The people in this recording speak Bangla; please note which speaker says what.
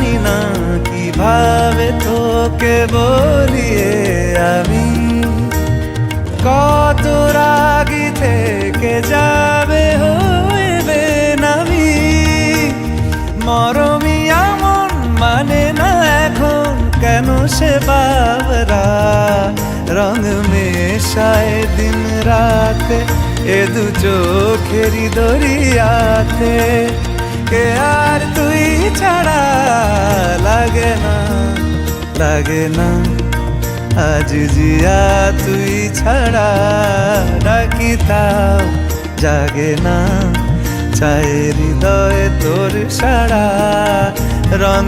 Speaker 1: জানি না কিভাবে তোকে বলিয়ে আমি কত রাগি থেকে যাবে হইবে নামি মরমি এমন মানে না এখন কেন সে বাবরা রং মেশায় দিন রাতে এ দু চোখেরি দরিয়াতে কে আর তুই ছাড়া লাগে না আজ জিয়া তুই ছাড়া ডাকি তাও জাগে না চায় হৃদয় তোর সারা রং